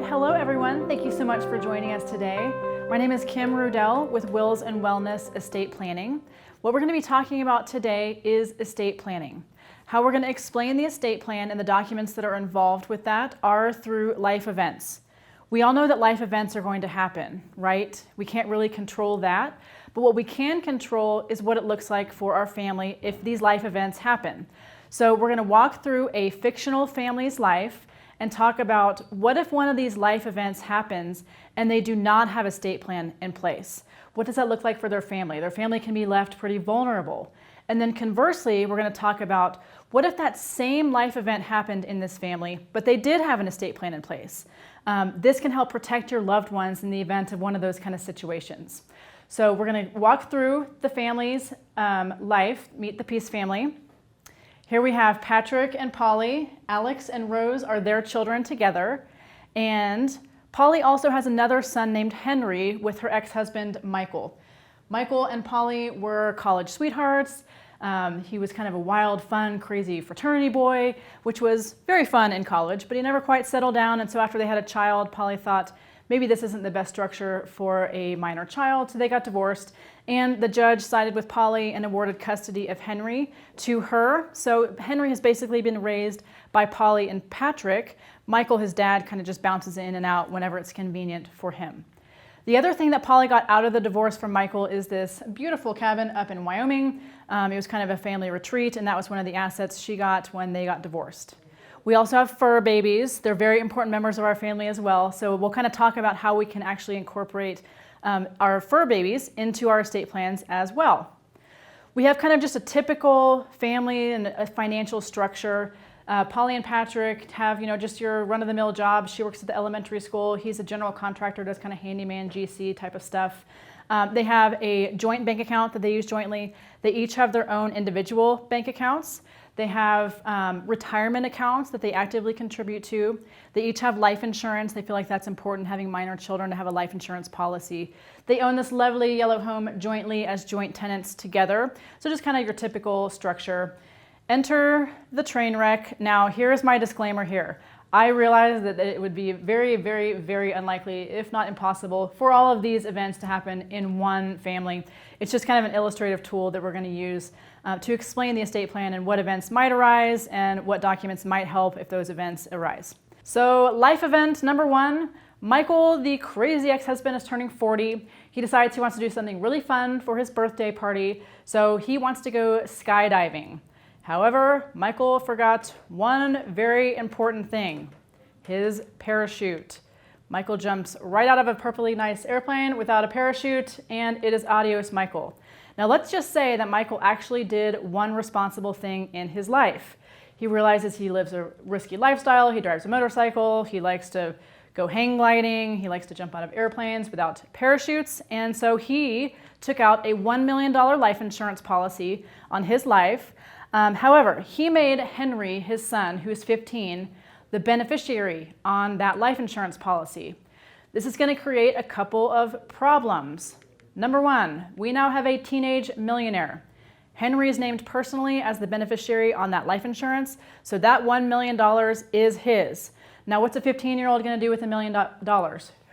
right, hello everyone. Thank you so much for joining us today. My name is Kim Rudell with Wills and Wellness Estate Planning. What we're going to be talking about today is estate planning. How we're going to explain the estate plan and the documents that are involved with that are through life events. We all know that life events are going to happen, right? We can't really control that, but what we can control is what it looks like for our family if these life events happen. So we're going to walk through a fictional family's life and talk about what if one of these life events happens and they do not have a estate plan in place. What does that look like for their family? Their family can be left pretty vulnerable. And then conversely, we're going to talk about what if that same life event happened in this family, but they did have an estate plan in place. This can help protect your loved ones in the event of one of those kind of situations. So we're going to walk through the family's life, meet the Peace family. Here we have Patrick and Polly. Alex and Rose are their children together. And Polly also has another son named Henry with her ex-husband, Michael. Michael and Polly were college sweethearts. He was kind of a wild, fun, crazy fraternity boy, which was very fun in college, but he never quite settled down. And so after they had a child, Polly thought, maybe this isn't the best structure for a minor child, so they got divorced. And the judge sided with Polly and awarded custody of Henry to her. So Henry has basically been raised by Polly and Patrick. Michael, his dad, kind of just bounces in and out whenever it's convenient for him. The other thing that Polly got out of the divorce from Michael is this beautiful cabin up in Wyoming. It was kind of a family retreat, and that was one of the assets she got when they got divorced. We also have fur babies. They're very important members of our family as well. So we'll kind of talk about how we can actually incorporate our fur babies into our estate plans as well. We have kind of just a typical family and a financial structure. Polly and Patrick have, just your run-of-the-mill job. She works at the elementary school. He's a general contractor, does kind of handyman, GC type of stuff. They have a joint bank account that they use jointly. They each have their own individual bank accounts. They have retirement accounts that they actively contribute to. They each have life insurance. They feel like that's important, having minor children, to have a life insurance policy. They own this lovely yellow home jointly as joint tenants together. So just kind of your typical structure. Enter the train wreck. Now, here's my disclaimer here. I realize that it would be very, very, very unlikely, if not impossible, for all of these events to happen in one family. It's just kind of an illustrative tool that we're going to use to explain the estate plan and what events might arise and what documents might help if those events arise. So life event number one, Michael, the crazy ex-husband, is turning 40. He decides he wants to do something really fun for his birthday party, so he wants to go skydiving. However, Michael forgot one very important thing, his parachute. Michael jumps right out of a perfectly nice airplane without a parachute, and it is adios, Michael. Now let's just say that Michael actually did one responsible thing in his life. He realizes he lives a risky lifestyle, he drives a motorcycle, he likes to go hang gliding, he likes to jump out of airplanes without parachutes, and so he took out a $1 million life insurance policy on his life. However, he made Henry, his son, who's 15, the beneficiary on that life insurance policy. This is going to create a couple of problems. Number one, we now have a teenage millionaire. Henry is named personally as the beneficiary on that life insurance, so that $1 million is his. Now, what's a 15-year-old going to do with $1 million?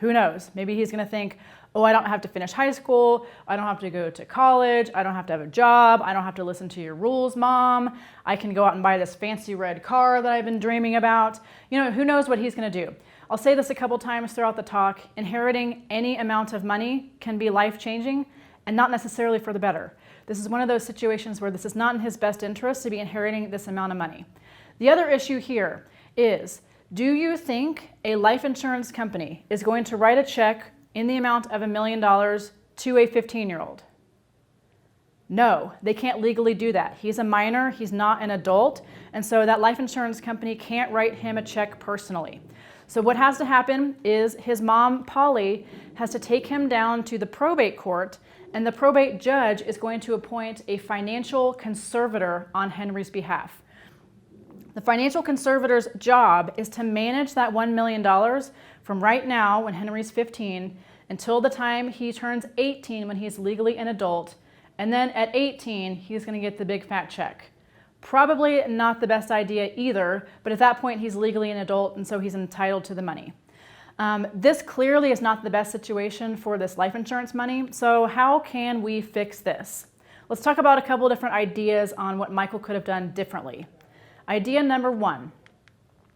Who knows? Maybe he's going to think, oh, I don't have to finish high school, I don't have to go to college, I don't have to have a job, I don't have to listen to your rules, Mom. I can go out and buy this fancy red car that I've been dreaming about. Who knows what he's going to do. I'll say this a couple times throughout the talk. Inheriting any amount of money can be life-changing and not necessarily for the better. This is one of those situations where this is not in his best interest to be inheriting this amount of money. The other issue here is, do you think a life insurance company is going to write a check in the amount of $1 million to a 15-year-old? No, they can't legally do that. He's a minor, he's not an adult, and so that life insurance company can't write him a check personally. So what has to happen is his mom, Polly, has to take him down to the probate court, and the probate judge is going to appoint a financial conservator on Henry's behalf. The financial conservator's job is to manage that $1 million from right now, when Henry's 15, until the time he turns 18, when he's legally an adult. And then at 18, he's going to get the big fat check. Probably not the best idea either, but at that point, he's legally an adult, and so he's entitled to the money. This clearly is not the best situation for this life insurance money. So how can we fix this? Let's talk about a couple of different ideas on what Michael could have done differently. Idea number one.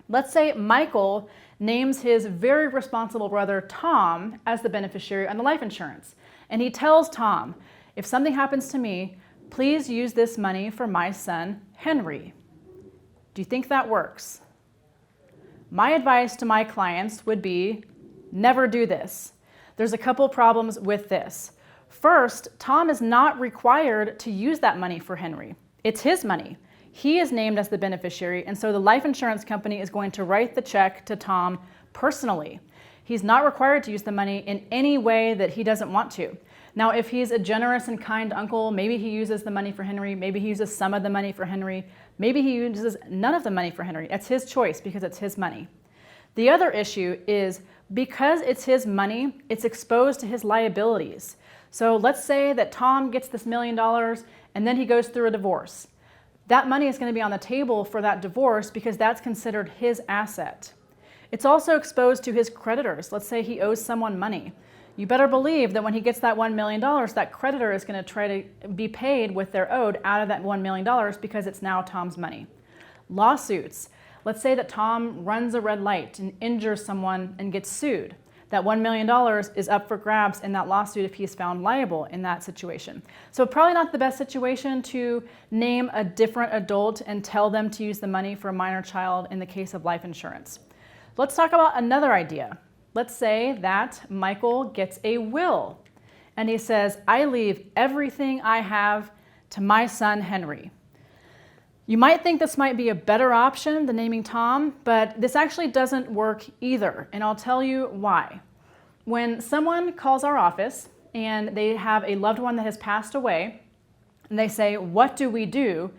Let's say Michael names his very responsible brother Tom as the beneficiary on the life insurance. And he tells Tom, if something happens to me, please use this money for my son, Henry. Do you think that works? My advice to my clients would be, never do this. There's a couple problems with this. First, Tom is not required to use that money for Henry. It's his money. He is named as the beneficiary, and so the life insurance company is going to write the check to Tom personally. He's not required to use the money in any way that he doesn't want to. Now, if he's a generous and kind uncle, maybe he uses the money for Henry, maybe he uses some of the money for Henry, maybe he uses none of the money for Henry. It's his choice because it's his money. The other issue is because it's his money, it's exposed to his liabilities. So let's say that Tom gets this $1 million and then he goes through a divorce. That money is going to be on the table for that divorce because that's considered his asset. It's also exposed to his creditors. Let's say he owes someone money. You better believe that when he gets that $1 million, that creditor is going to try to be paid what they're owed out of that $1 million because it's now Tom's money. Lawsuits. Let's say that Tom runs a red light and injures someone and gets sued. That $1 million is up for grabs in that lawsuit if he's found liable in that situation. So probably not the best situation to name a different adult and tell them to use the money for a minor child in the case of life insurance. Let's talk about another idea. Let's say that Michael gets a will and he says, I leave everything I have to my son, Henry. You might think this might be a better option than naming Tom, but this actually doesn't work either, and I'll tell you why. When someone calls our office and they have a loved one that has passed away, and they say, what do?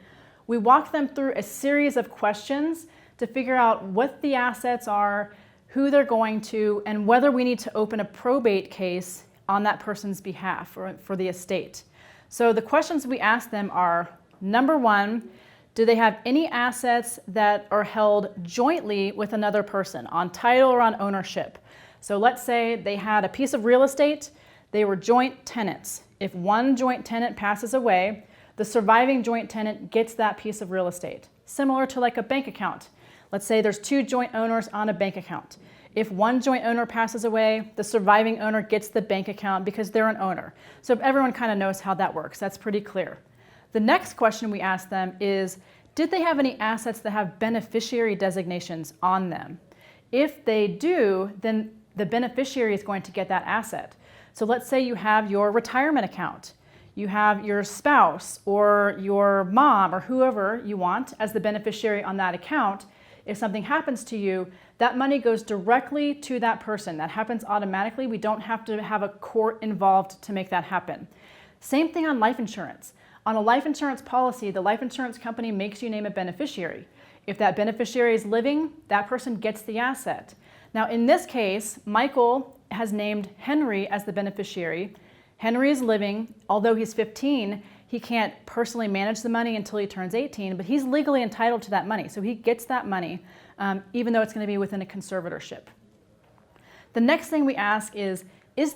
We walk them through a series of questions to figure out what the assets are, who they're going to, and whether we need to open a probate case on that person's behalf or for the estate. So the questions we ask them are, number one, do they have any assets that are held jointly with another person on title or on ownership? So let's say they had a piece of real estate, they were joint tenants. If one joint tenant passes away, the surviving joint tenant gets that piece of real estate. Similar to like a bank account. Let's say there's two joint owners on a bank account. If one joint owner passes away, the surviving owner gets the bank account because they're an owner. So everyone kind of knows how that works. That's pretty clear. The next question we ask them is, did they have any assets that have beneficiary designations on them? If they do, then the beneficiary is going to get that asset. So let's say you have your retirement account. You have your spouse or your mom or whoever you want as the beneficiary on that account. If something happens to you, that money goes directly to that person. That happens automatically. We don't have to have a court involved to make that happen. Same thing on life insurance. On a life insurance policy, the life insurance company makes you name a beneficiary. If that beneficiary is living, that person gets the asset. Now in this case, Michael has named Henry as the beneficiary. Henry is living. Although he's 15, he can't personally manage the money until he turns 18, but he's legally entitled to that money. So he gets that money, even though it's going to be within a conservatorship. The next thing we ask is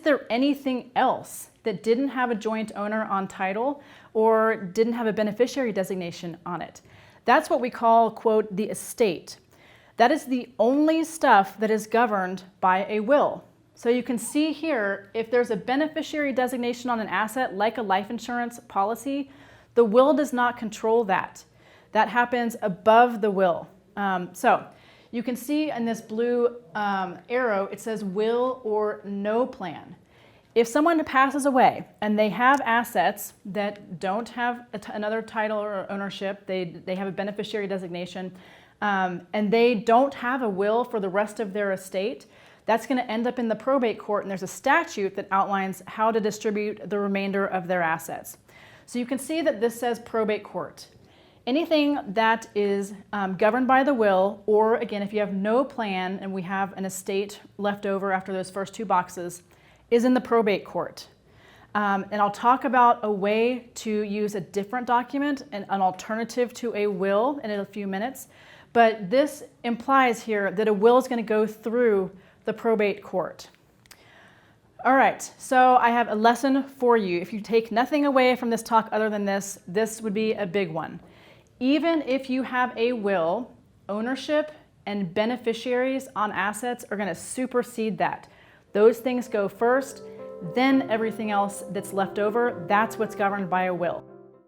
there anything else that didn't have a joint owner on title or didn't have a beneficiary designation on it? That's what we call, quote, the estate. That is the only stuff that is governed by a will. So you can see here, if there's a beneficiary designation on an asset like a life insurance policy, the will does not control that. That happens above the will. So you can see in this blue arrow, it says will or no plan. If someone passes away and they have assets that don't have another title or ownership, they have a beneficiary designation, and they don't have a will for the rest of their estate, that's going to end up in the probate court, and there's a statute that outlines how to distribute the remainder of their assets. So you can see that this says probate court. Anything that is governed by the will, or again, if you have no plan and we have an estate left over after those first two boxes, is in the probate court. And I'll talk about a way to use a different document and an alternative to a will in a few minutes. But this implies here that a will is going to go through the probate court. All right, so I have a lesson for you. If you take nothing away from this talk other than this, this would be a big one. Even if you have a will, ownership and beneficiaries on assets are going to supersede that. Those things go first, then everything else that's left over, that's what's governed by a will.